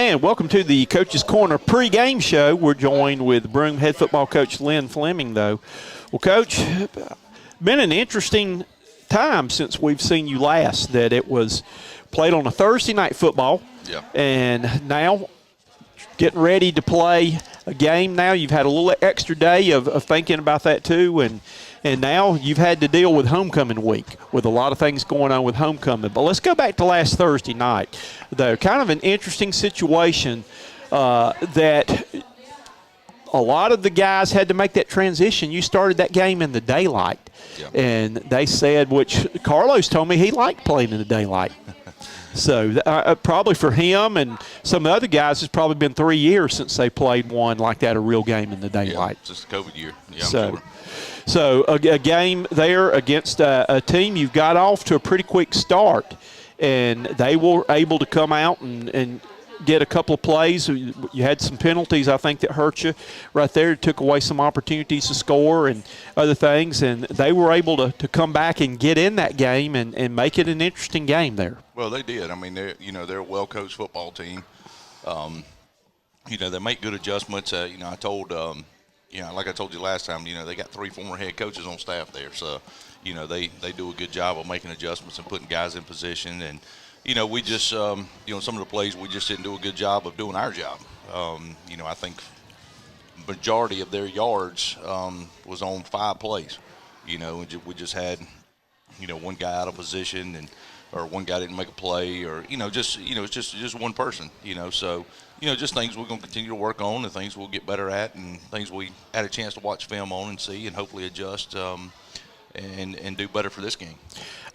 And welcome to the Coach's Corner pregame show. We're joined with Broome head football coach Lynn Fleming, though. Well, Coach, been an interesting time since we've seen you last, that it was played on a Thursday night football. Yeah. And now getting ready to play a game now. You've had a little extra day of thinking about that too, and now you've had to deal with homecoming week with a lot of things going on with homecoming. But let's go back to last Thursday night, though. Kind of an interesting situation that a lot of the guys had to make that transition. You started that game in the daylight, and they said, which Carlos told me he liked playing in the daylight. So probably for him and some of the other guys, it's probably been 3 years since they played one like that, a real game in the daylight. Yeah, just the COVID year. Yeah, So a game there against a team, you've got off to a pretty quick start, and they were able to come out and get a couple of plays. You had some penalties, I think, that hurt you right there. It took away some opportunities to score and other things, and they were able to come back and get in that game and make it an interesting game there. Well, they did. I mean, they're a well-coached football team. They make good adjustments. I told like I told you last time, they got 3 former head coaches on staff there. So, they do a good job of making adjustments and putting guys in position. And, we just, some of the plays we just didn't do a good job of doing our job. I think majority of their yards was on 5 plays. We just had, one guy out of position or one guy didn't make a play or, it's just one person, So, just things we're going to continue to work on and things we'll get better at and things we had a chance to watch film on and see and hopefully adjust and do better for this game.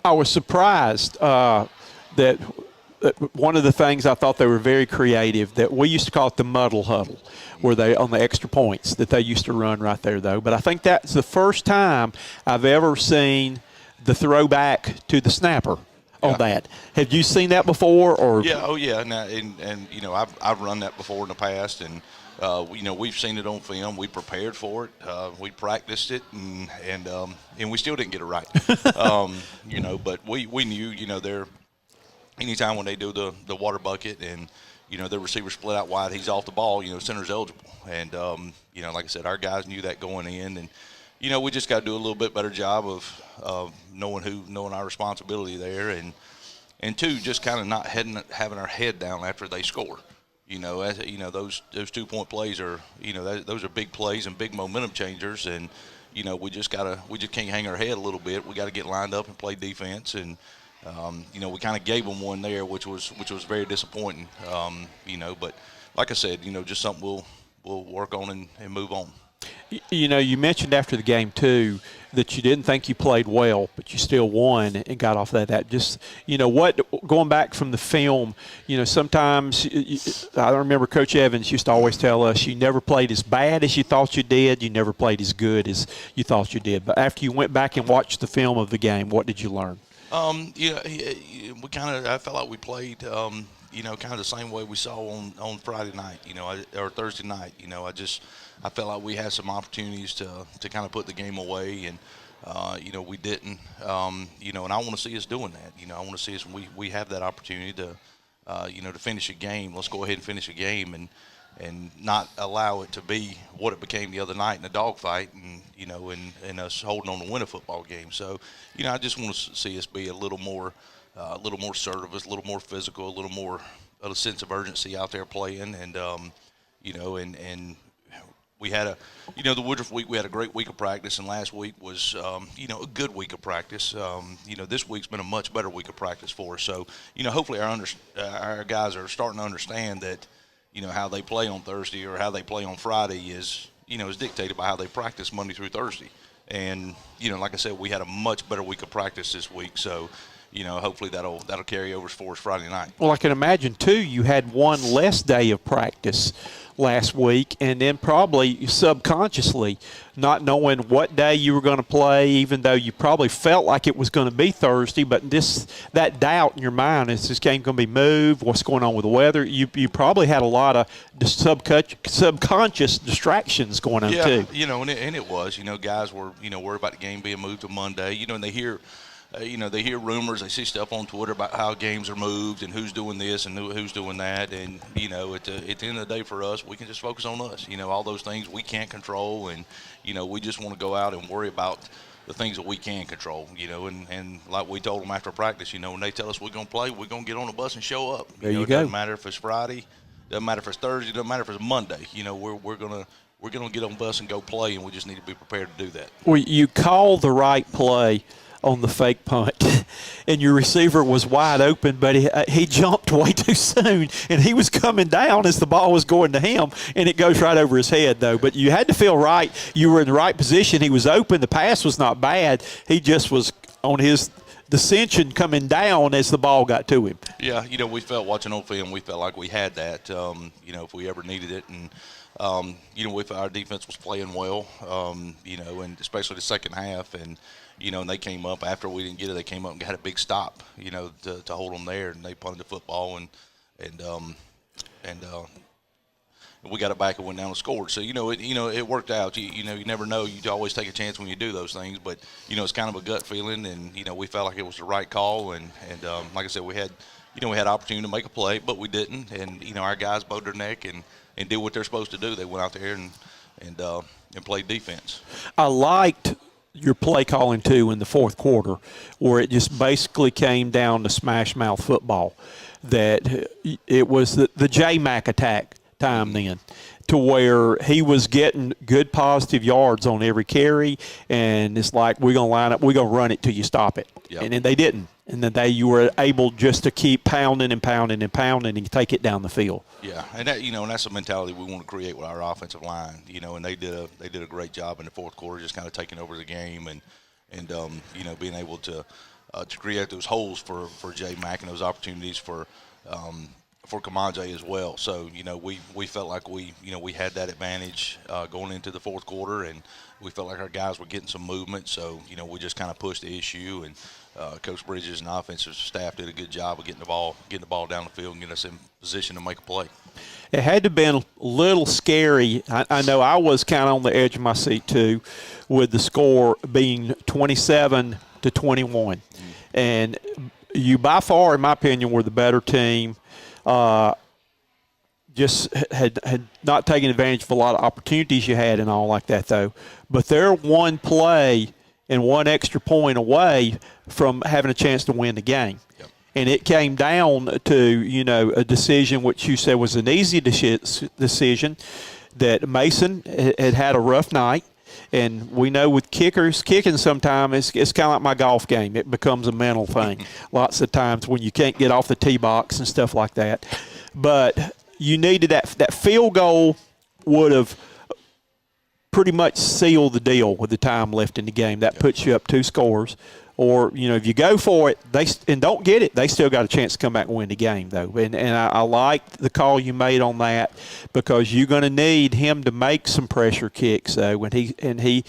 I was surprised that one of the things I thought they were very creative, that we used to call it the muddle huddle, where they on the extra points that they used to run right there, though. But I think that's the first time I've ever seen the throwback to the snapper. On that, have you seen that before? Or Now, and I've run that before in the past, and we've seen it on film. We prepared for it. We practiced it, and we still didn't get it right. But we knew, they're anytime when they do the water bucket and their receiver split out wide, he's off the ball. Center's eligible, and like I said, our guys knew that going in, and. We just got to do a little bit better job of knowing our responsibility there, and two, just kind of not having our head down after they score. Those 2-point plays are, those are big plays and big momentum changers, and we just can't hang our head a little bit. We got to get lined up and play defense, and we kind of gave them one there, which was very disappointing. But like I said, just something we'll work on and move on. You mentioned after the game, too, that you didn't think you played well, but you still won and got off that. Just, going back from the film, sometimes I remember Coach Evans used to always tell us you never played as bad as you thought you did. You never played as good as you thought you did. But after you went back and watched the film of the game, what did you learn? I felt like we played, kind of the same way we saw on Friday night, or Thursday night. I felt like we had some opportunities to kind of put the game away, and we didn't. And I want to see us doing that. I want to see us when we have that opportunity to, to finish a game. Let's go ahead and finish a game and not allow it to be what it became the other night in a dogfight, and us holding on to win a football game. So, I just want to see us be a little more assertive, a little more physical, a little more of a sense of urgency out there playing, and and we had the Woodruff week. We had a great week of practice, and last week was a good week of practice. This week's been a much better week of practice for us. So hopefully our guys are starting to understand that how they play on Thursday or how they play on Friday is dictated by how they practice Monday through Thursday. And like I said, we had a much better week of practice this week. So. Hopefully that'll carry over for us Friday night. Well, I can imagine, too, you had one less day of practice last week, and then probably subconsciously not knowing what day you were going to play, even though you probably felt like it was going to be Thursday, but that doubt in your mind, is this game going to be moved, what's going on with the weather? You probably had a lot of subconscious distractions going on, too. And it was. Guys were, worried about the game being moved to Monday, and they hear – they hear rumors, they see stuff on Twitter about how games are moved and who's doing this and who's doing that. And, at the end of the day for us, we can just focus on us. All those things we can't control. And, we just want to go out and worry about the things that we can control, and like we told them after practice, when they tell us we're going to play, we're going to get on the bus and show up. There you it go. Doesn't matter if it's Friday, doesn't matter if it's Thursday, doesn't matter if it's Monday. We're going to get on the bus and go play, and we just need to be prepared to do that. Well, you called the right play on the fake punt, and your receiver was wide open, but he jumped way too soon, and he was coming down as the ball was going to him, and it goes right over his head, though. But you had to feel right. You were in the right position. He was open. The pass was not bad. He just was on his dissension coming down as the ball got to him. Yeah, we felt watching on film, we felt like we had that, if we ever needed it. And, we felt our defense was playing well, and especially the second half. And, and they came up after we didn't get it. They came up and got a big stop, to hold them there, and they punted the football, and we got it back and went down and scored. So it worked out. You never know. You always take a chance when you do those things, but it's kind of a gut feeling, and we felt like it was the right call, and like I said, we had opportunity to make a play, but we didn't, and our guys bowed their neck and did what they're supposed to do. They went out there and played defense. I liked your play calling too in the fourth quarter, where it just basically came down to smash mouth football. That it was the J-Mac attack time then, to where he was getting good positive yards on every carry, and it's like, we're going to line up, we're going to run it till you stop it. Yep. And then they didn't. And then you were able just to keep pounding and pounding and pounding and take it down the field. Yeah, and that, and that's the mentality we want to create with our offensive line. And they did a great job in the fourth quarter, just kind of taking over the game and being able to create those holes for J Mack and those opportunities for Kamaje as well. So we felt like we had that advantage going into the fourth quarter, and we felt like our guys were getting some movement. So we just kind of pushed the issue, and Coach Bridges and the offensive staff did a good job of getting the ball down the field and getting us in position to make a play. It had to have been a little scary. I know I was kind of on the edge of my seat too, with the score being 27-21, and you by far, in my opinion, were the better team. Just had not taken advantage of a lot of opportunities you had and all like that, though. But they're one play and one extra point away from having a chance to win the game. Yep. And it came down to, a decision which you said was an easy decision, that Mason had a rough night. And we know with kickers, kicking sometimes it's kind of like my golf game. It becomes a mental thing lots of times when you can't get off the tee box and stuff like that. But you needed that field goal would have pretty much sealed the deal with the time left in the game. That puts you up 2 scores. Or, if you go for it and don't get it, they still got a chance to come back and win the game, though. And I liked the call you made on that, because you're going to need him to make some pressure kicks, though. He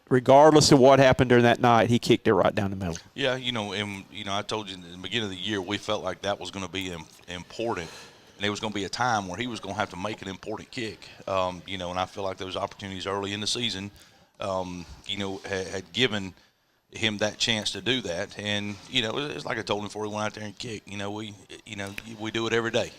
regardless of what happened during that night, he kicked it right down the middle. Yeah, I told you in the beginning of the year, we felt like that was going to be important. And there was going to be a time where he was going to have to make an important kick. And I feel like those opportunities early in the season, had given him that chance to do that. And it's like I told him before he went out there and kicked. We do it every day.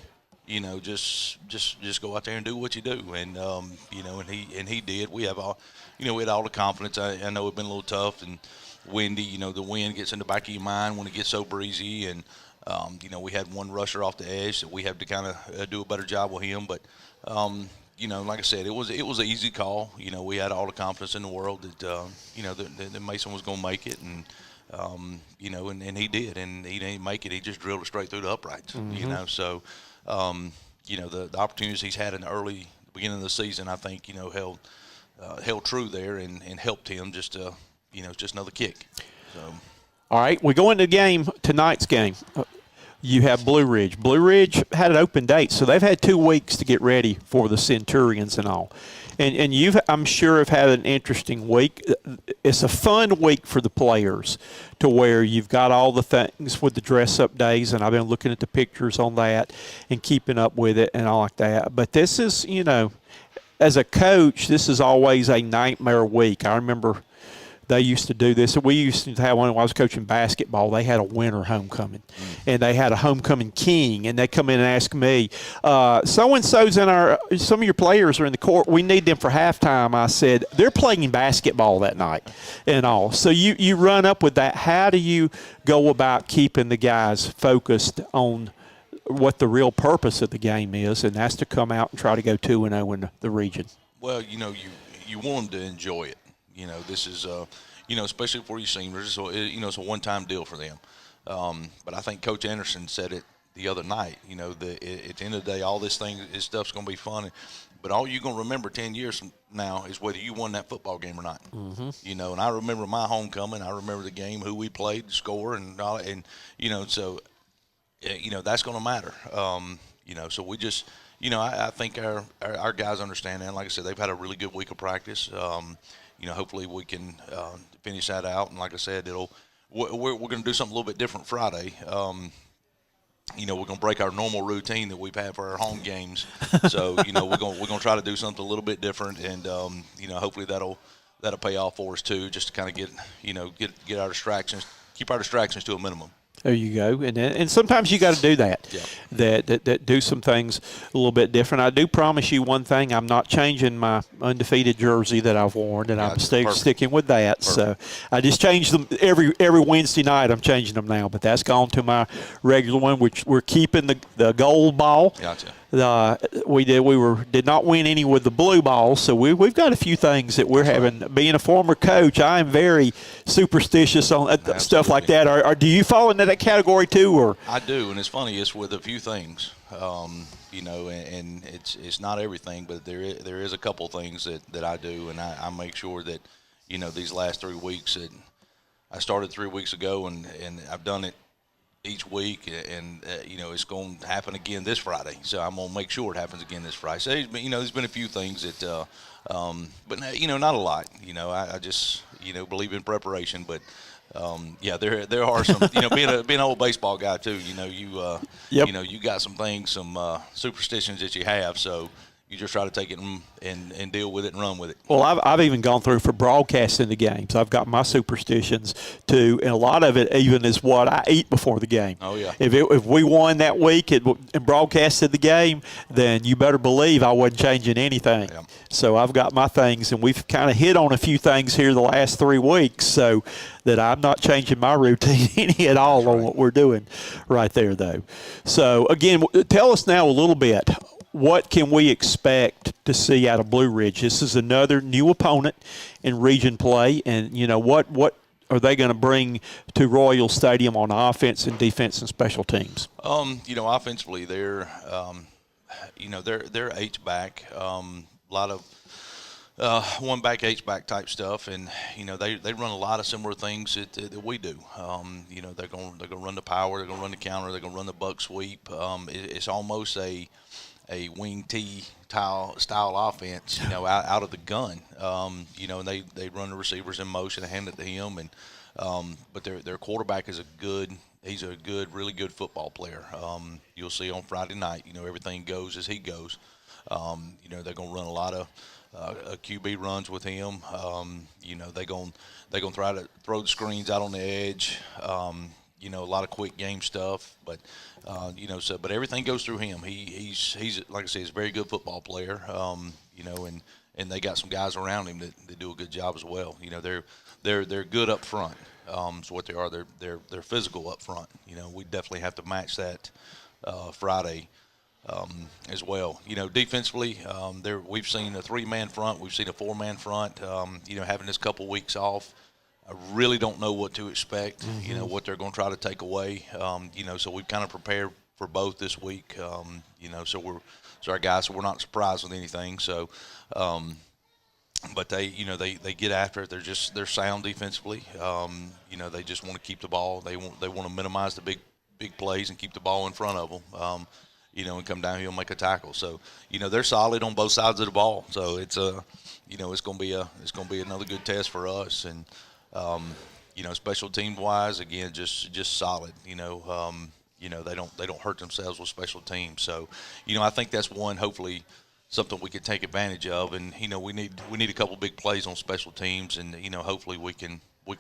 Just go out there and do what you do. And and he did. We have all we had all the confidence. I know it's been a little tough and windy. The wind gets in the back of your mind when it gets so breezy. And we had one rusher off the edge that we have to kind of do a better job with him. But like I said, it was an easy call. We had all the confidence in the world that that Mason was going to make it, and and he did, and he didn't make it. He just drilled it straight through the uprights. Mm-hmm. So the opportunities he's had in the early beginning of the season, I think held true there and helped him just another kick. So. All right, we go into tonight's game. You have Blue Ridge. Blue Ridge had an open date, so they've had 2 weeks to get ready for the Centurions and all. And I'm sure, have had an interesting week. It's a fun week for the players, to where you've got all the things with the dress-up days, and I've been looking at the pictures on that and keeping up with it and all like that. But this is, as a coach, this is always a nightmare week. I remember they used to do this. We used to have one when I was coaching basketball. They had a winter homecoming, and they had a homecoming king, and they come in and ask me, so-and-so's some of your players are in the court. We need them for halftime. I said, they're playing basketball that night and all. So you run up with that. How do you go about keeping the guys focused on what the real purpose of the game is, and that's to come out and try to go 2-0 in the region? Well, you want them to enjoy it. This is, especially for your seniors, so it's a one-time deal for them. But I think Coach Anderson said it the other night. At the end of the day, all this stuff's going to be fun. But all you're going to remember 10 years from now is whether you won that football game or not. And I remember my homecoming. I remember the game, who we played, the score, and all, and so that's going to matter. So we just, I think our guys understand that. And like I said, they've had a really good week of practice. Hopefully we can finish that out. And like I said, we're going to do something a little bit different Friday. We're going to break our normal routine that we've had for our home games. So, we're going to try to do something a little bit different, and hopefully that'll pay off for us too, just to kind of get our distractions, keep our distractions to a minimum. There you go, and sometimes you got to do that. Yeah. That do some things a little bit different. I do promise you one thing: I'm not changing my undefeated jersey that I've worn, and I'm sticking with that. Perfect. So I just change them every Wednesday night. I'm changing them now, but that's gone to my regular one, which we're keeping the gold ball. Gotcha. We did not win any with the blue ball, so we've got a few things that we're having. Right. Being a former coach, I am very superstitious on stuff like that. Or do you fall into that category too? Or I do, and it's funny. It's with a few things, and it's not everything, but there is a couple things that I do, and I make sure that these last 3 weeks that I started 3 weeks ago, and I've done it each week, and it's going to happen again this Friday. So I'm going to make sure it happens again this Friday. So there's been a few things that, but not a lot. I just believe in preparation. But there are some. Being an old baseball guy too. Yep. You got some things, some superstitions that you have. So you just try to take it and deal with it and run with it. Well, I've even gone through for broadcasting the games. I've got my superstitions too, and a lot of it even is what I eat before the game. Oh yeah. If we won that week and broadcasted the game, then you better believe I wasn't changing anything. Yeah. So I've got my things, and we've kind of hit on a few things here the last 3 weeks, so that I'm not changing my routine any at all. That's on right. What we're doing right there, though. So again, tell us now a little bit. What can we expect to see out of Blue Ridge? This is another new opponent in region play, and what are they going to bring to Royal Stadium on offense and defense and special teams? Offensively, they're H-back, a lot of one-back, H-back type stuff, and they run a lot of similar things that we do. They're going to run the power, they're going to run the counter, they're going to run the buck sweep. It's almost a wing T style offense, out of the gun. And they run the receivers in motion and hand it to him, and but their quarterback is he's a really good football player. You'll see on Friday night, everything goes as he goes. They're going to run a lot of QB runs with him. They're going to try to throw the screens out on the edge. A lot of quick game stuff, but but everything goes through him. He's like I say, he's a very good football player. And they got some guys around him that do a good job as well. They're good up front. So what they are, they're physical up front. We definitely have to match that Friday as well. Defensively, we've seen a 3-man front, we've seen a 4-man front. Having this couple weeks off, I really don't know what to expect, what they're going to try to take away. So we've kind of prepared for both this week. So our guys, so we're not surprised with anything. So, but they get after it. They're sound defensively. They just want to keep the ball. They want to minimize the big plays and keep the ball in front of them. And come down here and make a tackle. So, they're solid on both sides of the ball. So it's it's going to be another good test for us. And special team wise, again, just solid. They don't hurt themselves with special teams. So, I think that's one hopefully something we could take advantage of. And we need a couple big plays on special teams, and hopefully we can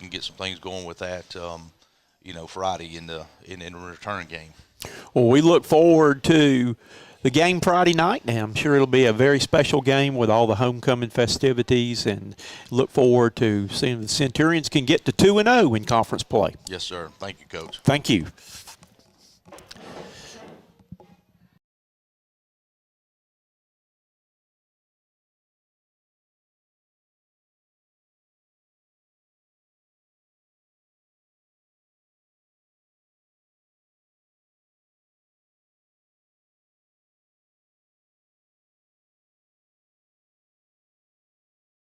get some things going with that. Friday in the return game. Well, we look forward to the game Friday night. Now, I'm sure it'll be a very special game with all the homecoming festivities, and look forward to seeing the Centurions can get to 2-0 in conference play. Yes, sir. Thank you, Coach. Thank you.